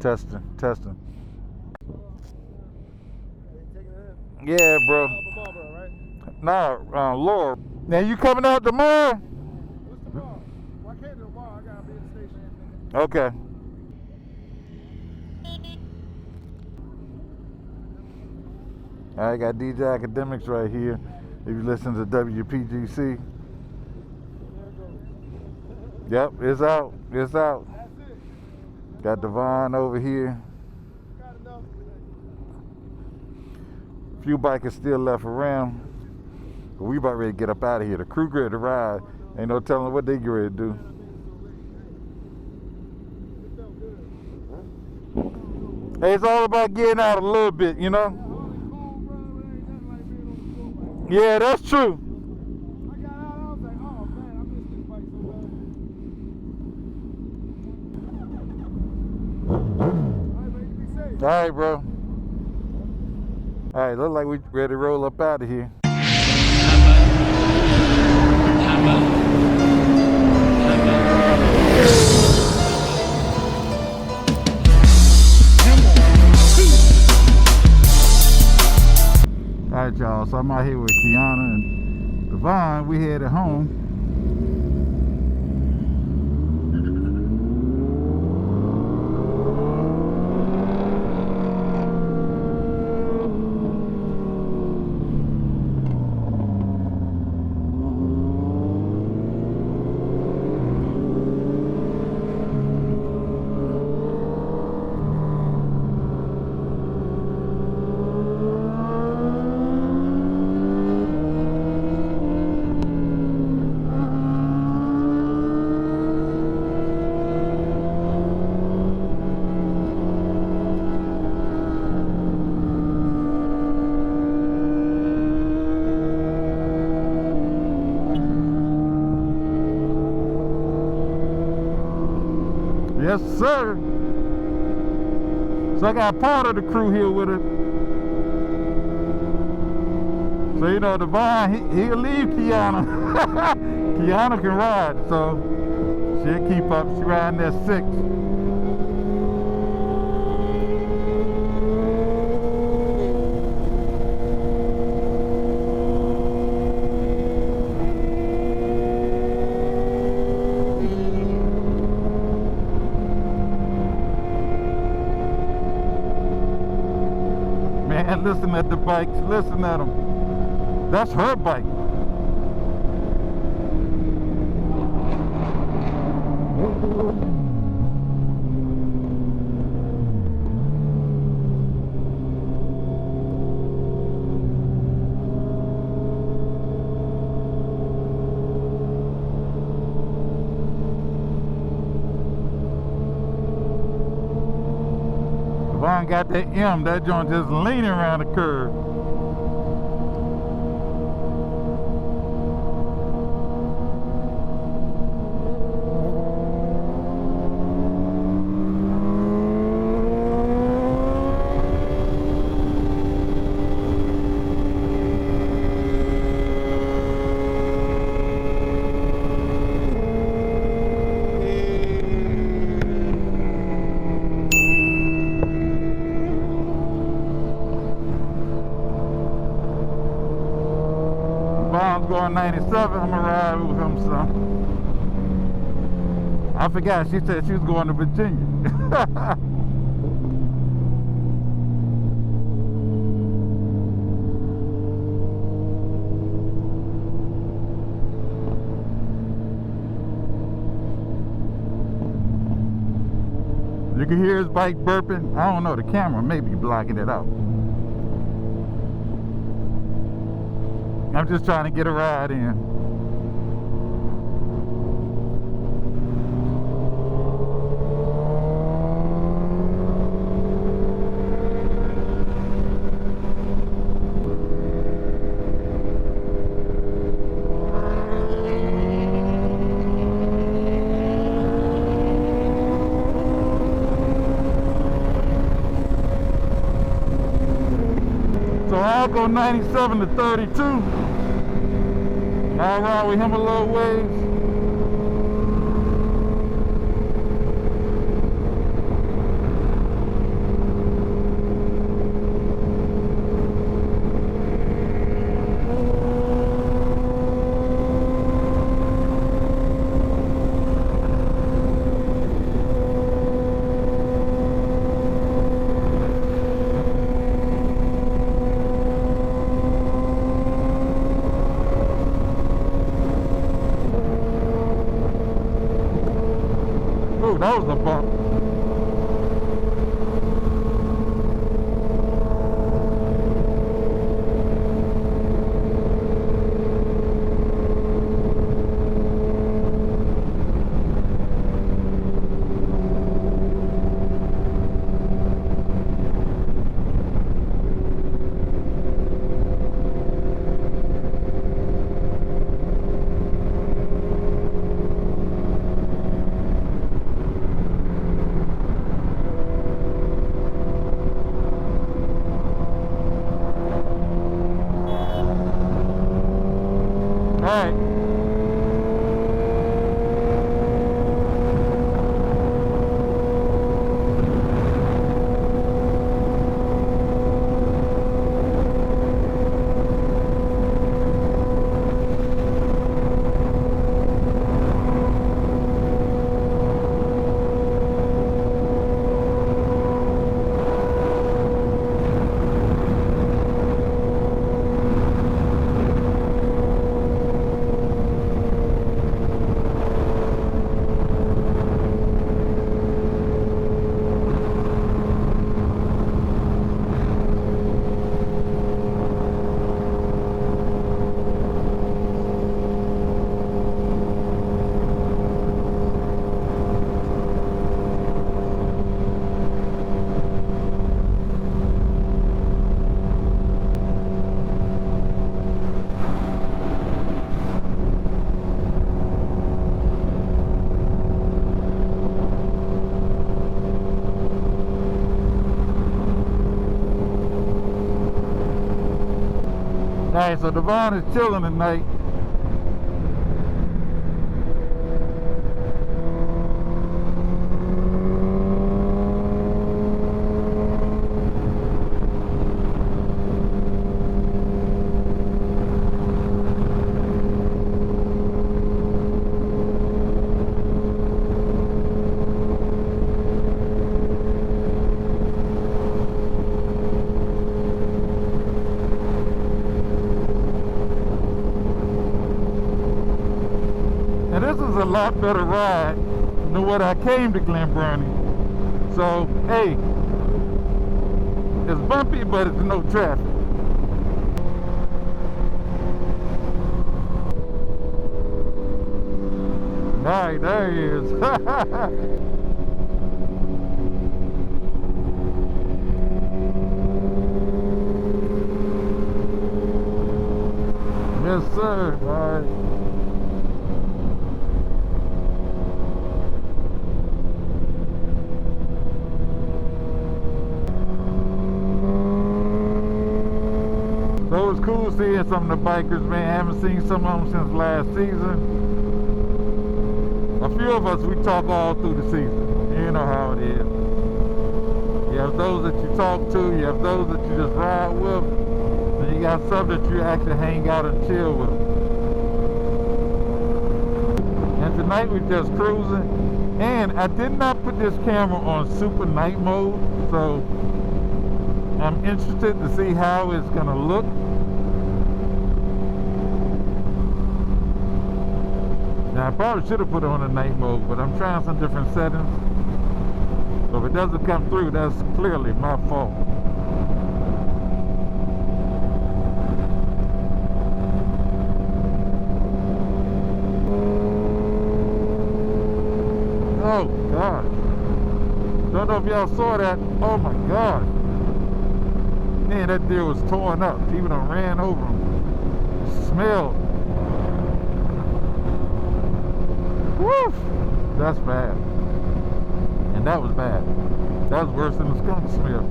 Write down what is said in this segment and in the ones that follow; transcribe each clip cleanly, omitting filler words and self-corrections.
Testing, testing. Yeah, bro. Nah, Laura. Now you coming out tomorrow? What's tomorrow? Well, I can't do tomorrow. I gotta be at the station. Okay. I got DJ Academics right here. If you listen to WPGC. Yep, it's out. It's out. That's it. Got Dvon over here. Got enough. Few bikers still left around. But we about ready to get up out of here. The crew ready to ride. Ain't no telling what they get ready to do. Hey, it's all about getting out a little bit, you know? Yeah, that's true. I got out, I was like, oh man, I missed this bike so bad. Alright, man, you be safe. Alright, bro. Alright, look like we ready to roll up out of here. Alright, y'all, so I'm out here with Kiana and Dvon. We headed home. Yes, sir. So I got part of the crew here with it. So, you know, Dvon, he'll leave Kiana. Kiana can ride, so she'll keep up. She riding that 6. Man, listen at the bikes. Listen at them. That's her bike. Dvon got that M, that joint just leaning around the curve. Dvon's going 97, I'm gonna ride with him some. I forgot, she said she was going to Virginia. You can hear his bike burping. I don't know, the camera may be blocking it out. I'm just trying to get a ride in. So I'll go 97 to 32. I'll ride with him a little ways. Oh, that was a bump. Alright. Alright, so Dvon is chilling tonight. And this is a lot better ride than what I came to Glen Burnie. So, hey, it's bumpy, but it's no traffic. Alright, there he is. Yes, sir. Alright. So it was cool seeing some of the bikers, man. I haven't seen some of them since last season. A few of us, we talk all through the season. You know how it is. You have those that you talk to, you have those that you just ride with, and you got some that you actually hang out and chill with. And tonight we're just cruising. And I did not put this camera on super night mode, so I'm interested to see how it's gonna look. Now I probably should have put it on a night mode, but I'm trying some different settings. So if it doesn't come through, that's clearly my fault. Oh God. Don't know if y'all saw that. Oh my God. Man, that deer was torn up. People done ran over him. It smelled. Woof! That's bad. And that was bad. That was worse than the skunk smell.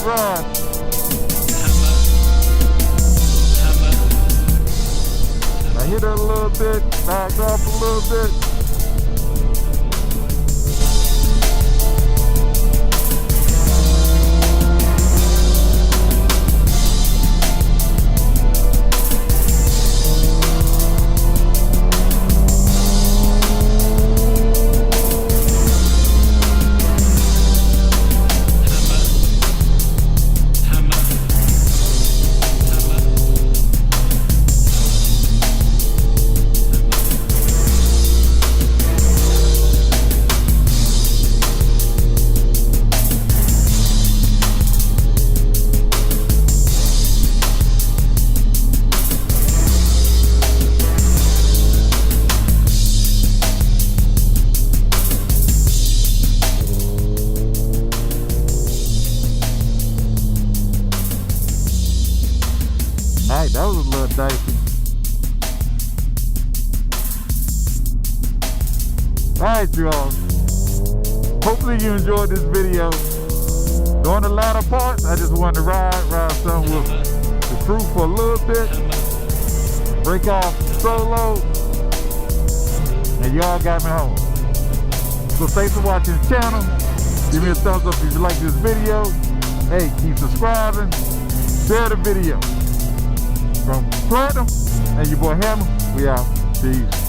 smooth ride. I hit it a little bit, back off a little bit. Alright, that was a little dicey. Alright, y'all. Hopefully you enjoyed this video. During the latter parts, I just wanted to ride some with the crew for a little bit. Break off solo. And y'all got me home. So thanks for watching the channel. Give me a thumbs up if you like this video. Hey, keep subscribing. Share the video. From Platinum and your boy Hammer, we out. Peace.